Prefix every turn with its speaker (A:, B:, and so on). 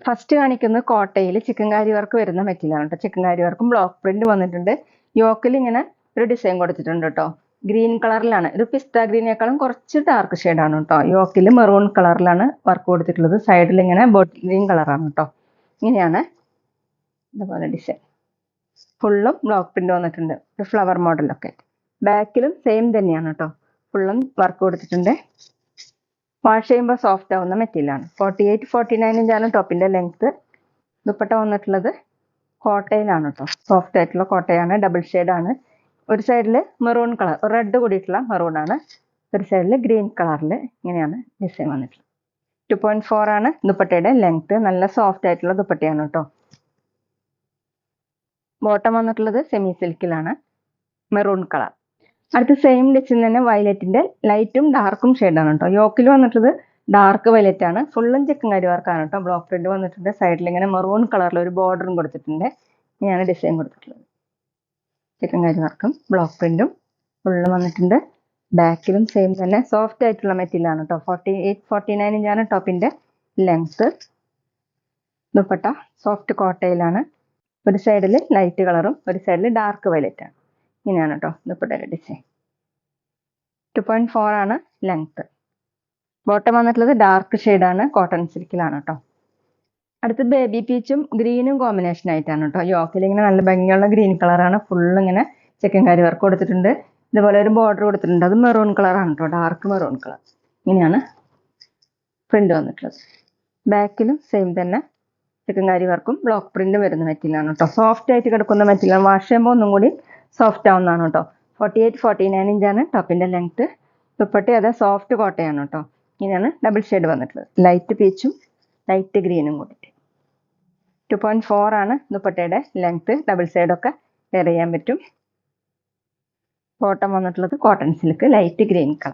A: First കാണിക്കുന്നത് കോട്ടയിൽ chikankari work വരുന്ന മെറ്റീരിയലാണ് കേട്ടോ. ചിക്കൻകാരി വർക്കും ബ്ലോക്ക് പ്രിന്റ് വന്നിട്ടുണ്ട്. യോക്കിൽ ഇങ്ങനെ ഒരു ഡിസൈൻ കൊടുത്തിട്ടുണ്ട് കേട്ടോ. ഗ്രീൻ കളറിലാണ്, ഒരു പിസ്ത ഗ്രീനേക്കാളും കുറച്ച് ഡാർക്ക് ഷെയ്ഡാണ് കേട്ടോ. യോക്കിൽ മെറൂൺ കളറിലാണ് വർക്ക് കൊടുത്തിട്ടുള്ളത്. സൈഡിൽ ഇങ്ങനെ ബോട്ടിൽ ഗ്രീൻ കളറാണ് കേട്ടോ. ഇങ്ങനെയാണ് ഇതുപോലെ ഡിസൈൻ. ഫുള്ളും ബ്ലോക്ക് പ്രിന്റ് വന്നിട്ടുണ്ട്, ഒരു ഫ്ലവർ മോഡലൊക്കെ. ബാക്കിലും സെയിം തന്നെയാണ് കേട്ടോ. ഫുള്ളും വർക്ക് കൊടുത്തിട്ടുണ്ട്. വാഷ് ചെയ്യുമ്പോൾ സോഫ്റ്റ് ആവുന്ന മെറ്റീരിയലാണ്. 48-49 ഇഞ്ചാണ് ടോപ്പിന്റെ ലെങ്ത്. ദുപ്പട്ട വന്നിട്ടുള്ളത് കോട്ടയിലാണ് കേട്ടോ. സോഫ്റ്റ് ആയിട്ടുള്ള കോട്ടയാണ്, ഡബിൾ ഷെയ്ഡാണ്. ഒരു സൈഡിൽ മെറൂൺ കളർ, റെഡ് കൂടിയിട്ടുള്ള മെറൂൺ ആണ്. ഒരു സൈഡിൽ ഗ്രീൻ കളറിൽ ഇങ്ങനെയാണ് ഡിസൈൻ വന്നിട്ടുള്ളത്. 2.4 ആണ് ദുപ്പട്ടയുടെ ലെങ്ത്. നല്ല സോഫ്റ്റ് ആയിട്ടുള്ള ദുപ്പട്ടയാണ് കേട്ടോ. ബോട്ടം വന്നിട്ടുള്ളത് സെമി സിൽക്കിലാണ്, മെറൂൺ കളർ. അടുത്ത സെയിം ഡിസൈൻ തന്നെ വയലറ്റിന്റെ ലൈറ്റും ഡാർക്കും ഷെയ്ഡാണ് കേട്ടോ. യോക്കിൽ വന്നിട്ടുള്ളത് ഡാർക്ക് വയലറ്റ് ആണ്. ഫുള്ളും ചിക്കൻകാരി വർക്കാണ് കേട്ടോ. ബ്ലോക്ക് പ്രിന്റ് വന്നിട്ടുണ്ട്. സൈഡിൽ ഇങ്ങനെ മെറൂൺ കളറിൽ ഒരു ബോർഡറും കൊടുത്തിട്ടുണ്ട്. ഇങ്ങനെയാണ് ഡിസൈൻ കൊടുത്തിട്ടുള്ളത്. ചിക്കൻകാരി വർക്കും ബ്ലോക്ക് പ്രിന്റും ഫുള്ളും വന്നിട്ടുണ്ട്. ബാക്കിലും സെയിം തന്നെ സോഫ്റ്റ് ആയിട്ടുള്ള മെറ്റീരിയലാണ് കേട്ടോ. 48-49 ഇഞ്ചാണ് ടോപ്പിന്റെ ലെങ്ത്. ദുപ്പട്ട സോഫ്റ്റ് കോട്ടയിലാണ്. ഒരു സൈഡിൽ ലൈറ്റ് കളറും ഒരു സൈഡിൽ ഡാർക്ക് വയലറ്റ് ആണ്. ഇങ്ങനെയാണ് കേട്ടോ ദുപ്പട്ടയുടെ ഡിസൈൻ. 2.4 ആണ് ലെങ്ത്. ബോട്ടം വന്നിട്ടുള്ളത് ഡാർക്ക് ഷെയ്ഡാണ്, കോട്ടൺ സിൽക്കിലാണ് കേട്ടോ. അടുത്ത് ബേബി പീച്ചും ഗ്രീനും കോമ്പിനേഷൻ ആയിട്ടാണ് കേട്ടോ. യോക്കിൽ ഇങ്ങനെ നല്ല ഭംഗിയുള്ള ഗ്രീൻ കളറാണ്. ഫുള്ള് ഇങ്ങനെ ചിക്കൻകാരി വർക്ക് കൊടുത്തിട്ടുണ്ട്. ഇതുപോലെ ഒരു ബോർഡർ കൊടുത്തിട്ടുണ്ട്. അത് മെറൂൺ കളറാണ് കേട്ടോ, ഡാർക്ക് മെറൂൺ കളർ. ഇങ്ങനെയാണ് പ്രിന്റ് വന്നിട്ടുള്ളത്. ബാക്കിലും സെയിം തന്നെ ചിക്കൻകാരി വർക്കും ബ്ലോക്ക് പ്രിന്റ് വരുന്ന മെറ്റീരിയലാണ് കേട്ടോ. സോഫ്റ്റ് ആയിട്ട് കിടക്കുന്ന മെറ്റീരിയൽ. വാഷ് ചെയ്യുമ്പോൾ ഒന്നും കൂടി സോഫ്റ്റ് ആവുന്നതാണ് കേട്ടോ. 48-49 ഇഞ്ചാണ് ടോപ്പിന്റെ ലെങ്ത്. ദുപ്പട്ട അതെ സോഫ്റ്റ് കോട്ടയാണ് കേട്ടോ. ഇങ്ങനെയാണ് ഡബിൾ ഷെയ്ഡ് വന്നിട്ടുള്ളത്. ലൈറ്റ് പീച്ചും ലൈറ്റ് ഗ്രീനും കൂടിയിട്ട്. 2.4 ആണ് ദുപ്പട്ടയുടെ ലെങ്ത്. ഡബിൾ സൈഡൊക്കെ വെയർ ചെയ്യാൻ പറ്റും. ബോട്ടം വന്നിട്ടുള്ളത് cotton silk light green colour.